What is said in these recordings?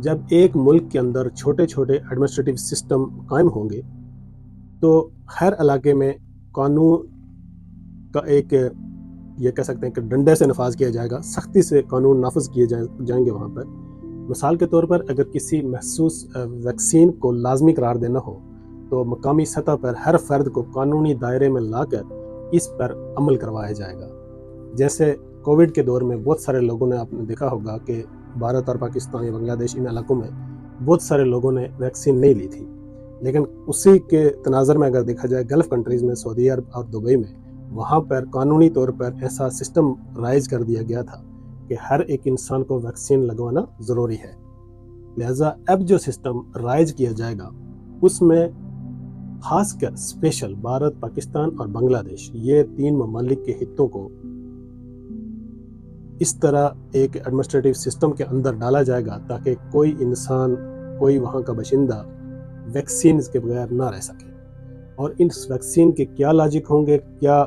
جب ایک ملک کے اندر چھوٹے چھوٹے ایڈمنسٹریٹو سسٹم قائم ہوں گے تو ہر علاقے میں قانون کا ایک یہ کہہ سکتے ہیں کہ ڈنڈے سے نفاذ کیا جائے گا، سختی سے قانون نافذ کیے جائیں گے وہاں پر۔ مثال کے طور پر اگر کسی محسوس ویکسین کو لازمی قرار دینا ہو تو مقامی سطح پر ہر فرد کو قانونی دائرے میں لا کر اس پر عمل کروایا جائے گا۔ جیسے کووڈ کے دور میں بہت سارے لوگوں نے آپ نے دیکھا ہوگا کہ بھارت اور پاکستان یا بنگلہ دیش ان علاقوں میں بہت سارے لوگوں نے ویکسین نہیں لی تھی، لیکن اسی کے تناظر میں اگر دیکھا جائے گلف کنٹریز میں، سعودی عرب اور دبئی میں، وہاں پر قانونی طور پر ایسا سسٹم رائج کر دیا گیا تھا کہ ہر ایک انسان کو ویکسین لگوانا ضروری ہے۔ لہٰذا اب جو سسٹم رائج کیا جائے گا اس میں خاص کر اسپیشل بھارت، پاکستان اور بنگلہ دیش، یہ تین ممالک کے خطوں کو اس طرح ایک ایڈمنسٹریٹو سسٹم کے اندر ڈالا جائے گا تاکہ کوئی انسان، کوئی وہاں کا باشندہ ویکسین کے بغیر نہ رہ سکے۔ اور اس ویکسین کے کیا لاجک ہوں گے، کیا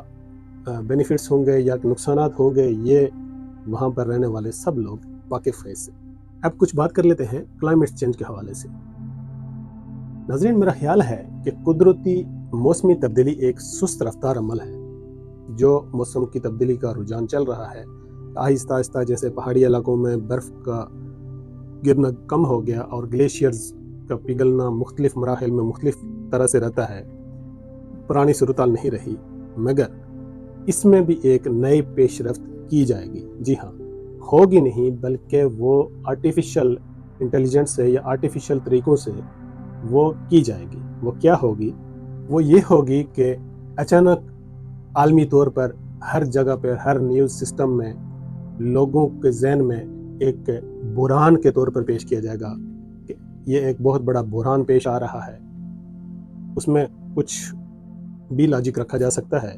بینیفٹس ہوں گے یا نقصانات ہوں گے، یہ وہاں پر رہنے والے سب لوگ واقف ہیں اس سے۔ اب کچھ بات کر لیتے ہیں کلائمیٹ چینج کے حوالے سے۔ ناظرین، میرا خیال ہے کہ قدرتی موسمی تبدیلی ایک سست رفتار عمل ہے۔ جو موسم کی تبدیلی کا رجحان چل رہا ہے، آہستہ آہستہ جیسے پہاڑی علاقوں میں برف کا گرنا کم ہو گیا اور گلیشیئرز کا پگھلنا مختلف مراحل میں مختلف طرح سے رہتا ہے، پرانی صورتحال نہیں رہی، مگر اس میں بھی ایک نئی پیش رفت کی جائے گی۔ جی ہاں، ہوگی نہیں بلکہ وہ آرٹیفیشل انٹیلیجنس سے یا آرٹیفیشل طریقوں سے وہ کی جائے گی۔ وہ کیا ہوگی؟ وہ یہ ہوگی کہ اچانک عالمی طور پر ہر جگہ پہ، ہر نیوز سسٹم میں لوگوں کے ذہن میں ایک بحران کے طور پر پیش کیا جائے گا کہ یہ ایک بہت بڑا بحران پیش آ رہا ہے۔ اس میں کچھ بھی لاجک رکھا جا سکتا ہے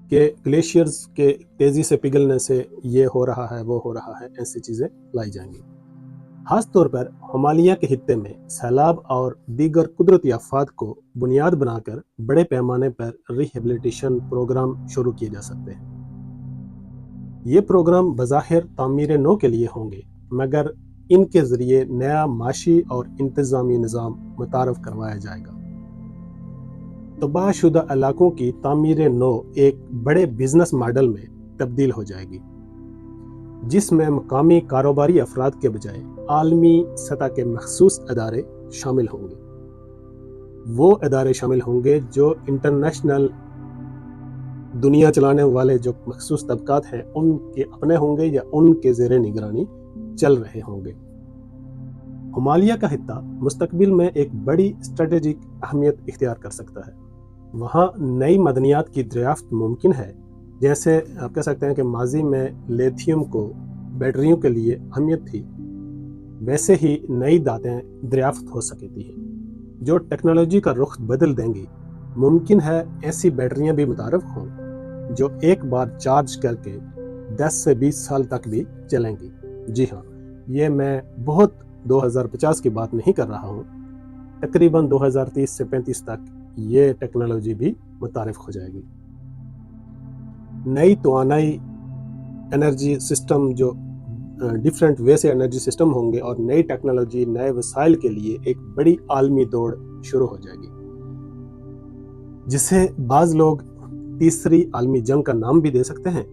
کہ گلیشیئرز کے تیزی سے پگھلنے سے یہ ہو رہا ہے، وہ ہو رہا ہے، ایسی چیزیں لائی جائیں گی۔ خاص طور پر ہمالیہ کے خطے میں سیلاب اور دیگر قدرتی آفات کو بنیاد بنا کر بڑے پیمانے پر ریہیبلیٹیشن پروگرام شروع کیے جا سکتے ہیں۔ یہ پروگرام بظاہر تعمیر نو کے لیے ہوں گے، مگر ان کے ذریعے نیا معاشی اور انتظامی نظام متعارف کروایا جائے گا۔ تباہ شدہ علاقوں کی تعمیر نو ایک بڑے بزنس ماڈل میں تبدیل ہو جائے گی، جس میں مقامی کاروباری افراد کے بجائے عالمی سطح کے مخصوص ادارے شامل ہوں گے۔ وہ ادارے شامل ہوں گے جو انٹرنیشنل دنیا چلانے والے جو مخصوص طبقات ہیں ان کے اپنے ہوں گے یا ان کے زیر نگرانی چل رہے ہوں گے۔ ہمالیہ کا خطہ مستقبل میں ایک بڑی اسٹریٹجک اہمیت اختیار کر سکتا ہے۔ وہاں نئی معدنیات کی دریافت ممکن ہے، جیسے آپ کہہ سکتے ہیں کہ ماضی میں لیتھیم کو بیٹریوں کے لیے اہمیت تھی، ویسے ہی نئی دھاتیں دریافت ہو سکتی ہیں جو ٹیکنالوجی کا رخ بدل دیں گی۔ ممکن ہے ایسی بیٹریاں بھی متعارف ہوں جو ایک بار چارج کر کے 10 سے 20 سال تک بھی چلیں گی۔ جی ہاں، یہ میں بہت 2050 کی بات نہیں کر رہا ہوں، تقریباً 2030 سے 35 تک یہ ٹیکنالوجی بھی متعارف ہو جائے گی۔ نئی توانائی انرجی سسٹم جو ڈیفرنٹ وے سے انرجی سسٹم ہوں گے اور نئی ٹیکنالوجی، نئے وسائل کے لیے ایک بڑی عالمی دوڑ شروع ہو جائے گی، جسے بعض لوگ تیسری عالمی جنگ کا نام بھی دے سکتے ہیں،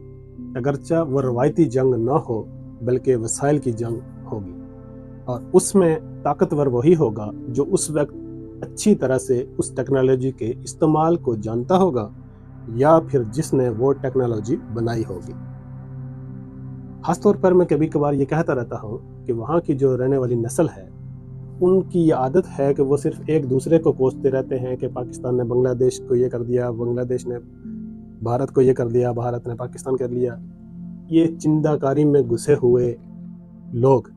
اگرچہ وہ روایتی جنگ نہ ہو بلکہ وسائل کی جنگ ہوگی، اور اس میں طاقتور وہی ہوگا جو اس وقت اچھی طرح سے اس ٹیکنالوجی کے استعمال کو جانتا ہوگا یا پھر جس نے وہ ٹیکنالوجی بنائی ہوگی۔ خاص طور پر میں کبھی کبھار یہ کہتا رہتا ہوں کہ وہاں کی جو رہنے والی نسل ہے ان کی یہ عادت ہے کہ وہ صرف ایک دوسرے کو کوستے رہتے ہیں کہ پاکستان نے بنگلہ دیش کو یہ کر دیا، بنگلہ دیش نے بھارت کو یہ کر دیا، بھارت نے پاکستان کر لیا۔ یہ چندہ کاری میں گھسے ہوئے لوگ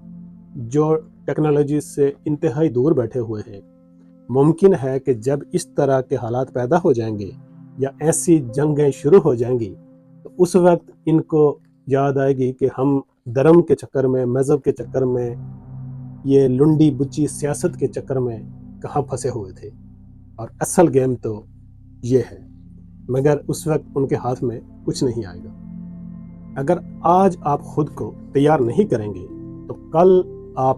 جو ٹیکنالوجی سے انتہائی دور بیٹھے ہوئے ہیں، ممکن ہے کہ جب اس طرح کے حالات پیدا ہو جائیں گے یا ایسی جنگیں شروع ہو جائیں گی تو اس وقت ان کو یاد آئے گی کہ ہم دھرم کے چکر میں، مذہب کے چکر میں، یہ لنڈی بچی سیاست کے چکر میں کہاں پھنسے ہوئے تھے، اور اصل گیم تو یہ ہے، مگر اس وقت ان کے ہاتھ میں کچھ نہیں آئے گا۔ اگر آج آپ خود کو تیار نہیں کریں گے تو کل آپ